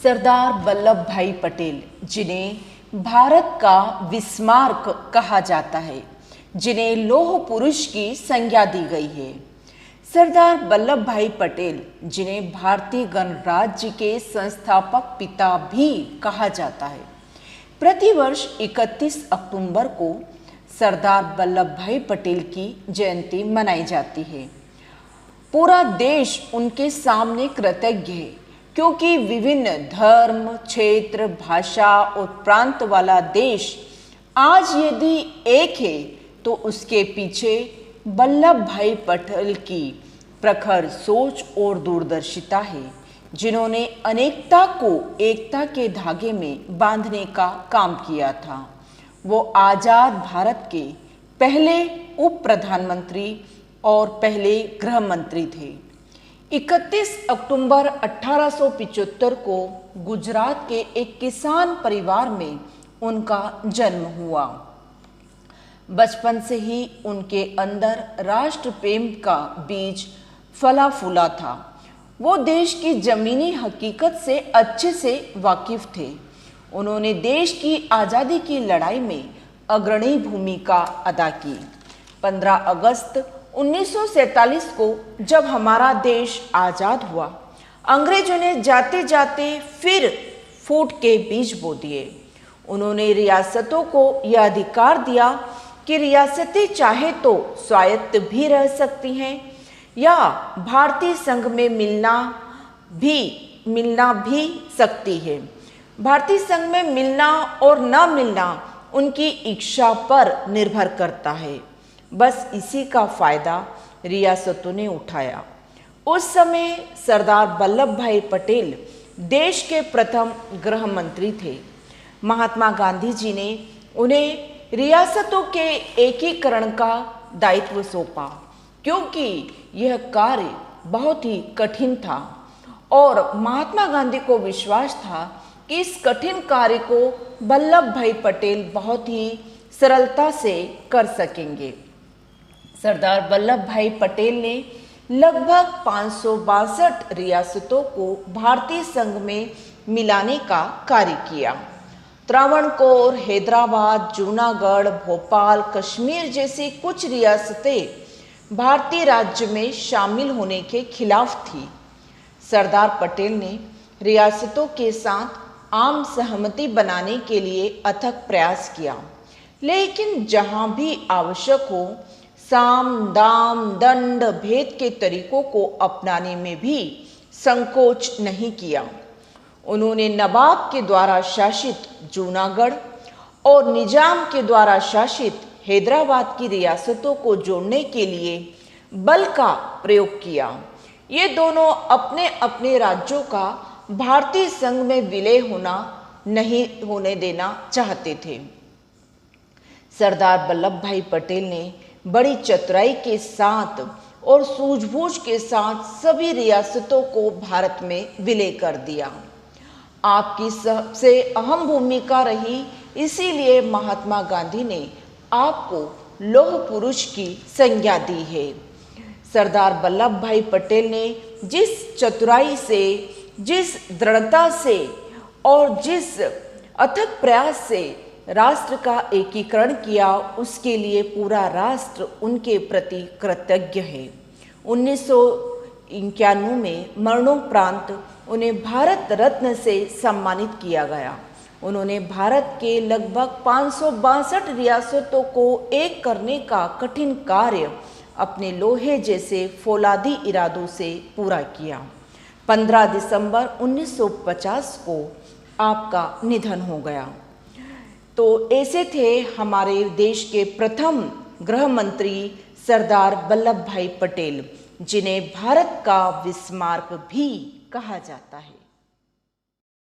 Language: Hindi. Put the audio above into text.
सरदार वल्लभ भाई पटेल, जिन्हें भारत का विस्मार्क कहा जाता है, जिन्हें लौह पुरुष की संज्ञा दी गई है। सरदार वल्लभ भाई पटेल, जिन्हें भारतीय गणराज्य के संस्थापक पिता भी कहा जाता है, प्रतिवर्ष 31 अक्टूबर को सरदार वल्लभ भाई पटेल की जयंती मनाई जाती है। पूरा देश उनके सामने कृतज्ञ है, क्योंकि विभिन्न धर्म, क्षेत्र, भाषा और प्रांत वाला देश आज यदि एक है तो उसके पीछे वल्लभ भाई पटेल की प्रखर सोच और दूरदर्शिता है, जिन्होंने अनेकता को एकता के धागे में बांधने का काम किया था। वो आज़ाद भारत के पहले उप प्रधानमंत्री और पहले गृह मंत्री थे। 31 अक्टूबर 1875 को गुजरात के एक किसान परिवार में उनका जन्म हुआ। बचपन से ही उनके अंदर राष्ट्र प्रेम का बीज फला फूला था। वो देश की जमीनी हकीकत से अच्छे से वाकिफ थे। उन्होंने देश की आज़ादी की लड़ाई में अग्रणी भूमिका अदा की। 15 अगस्त 1947 को जब हमारा देश आज़ाद हुआ, अंग्रेजों ने जाते जाते फिर फूट के बीज बो दिए। उन्होंने रियासतों को यह अधिकार दिया कि रियासतें चाहे तो स्वायत्त भी रह सकती हैं या भारतीय संघ में मिलना भी सकती है। भारतीय संघ में मिलना और न मिलना उनकी इच्छा पर निर्भर करता है। बस इसी का फायदा रियासतों ने उठाया। उस समय सरदार वल्लभ भाई पटेल देश के प्रथम गृह मंत्री थे। महात्मा गांधी जी ने उन्हें रियासतों के एकीकरण का दायित्व सौंपा, क्योंकि यह कार्य बहुत ही कठिन था और महात्मा गांधी को विश्वास था कि इस कठिन कार्य को वल्लभ भाई पटेल बहुत ही सरलता से कर सकेंगे। सरदार वल्लभ भाई पटेल ने लगभग 562 रियासतों को भारतीय संघ में मिलाने का कार्य किया। त्रावणकोर, हैदराबाद, जूनागढ़, भोपाल, कश्मीर जैसी कुछ रियासतें भारतीय राज्य में शामिल होने के खिलाफ थी। सरदार पटेल ने रियासतों के साथ आम सहमति बनाने के लिए अथक प्रयास किया, लेकिन जहां भी आवश्यक हो साम, दाम, दंड भेद के तरीकों को अपनाने में भी संकोच नहीं किया। उन्होंने नवाब के द्वारा शासित जूनागढ़ और निजाम के द्वारा शासित हैदराबाद की रियासतों को जोड़ने के लिए बल का प्रयोग किया। ये दोनों अपने अपने राज्यों का भारतीय संघ में विलय नहीं होने देना चाहते थे। सरदार वल्लभ भाई पटेल ने बड़ी चतुराई के साथ और सूझबूझ के साथ सभी रियासतों को भारत में विलय कर दिया। आपकी सबसे अहम भूमिका रही, इसीलिए महात्मा गांधी ने आपको लौह पुरुष की संज्ञा दी है। सरदार वल्लभ भाई पटेल ने जिस चतुराई से, जिस दृढ़ता से और जिस अथक प्रयास से राष्ट्र का एकीकरण किया, उसके लिए पूरा राष्ट्र उनके प्रति कृतज्ञ है। 1991 में मरणोपरांत उन्हें भारत रत्न से सम्मानित किया गया। उन्होंने भारत के लगभग 562 रियासतों को एक करने का कठिन कार्य अपने लोहे जैसे फौलादी इरादों से पूरा किया। 15 दिसंबर 1950 को आपका निधन हो गया। तो ऐसे थे हमारे देश के प्रथम गृह मंत्री सरदार वल्लभ भाई पटेल, जिन्हें भारत का विस्मार्क भी कहा जाता है।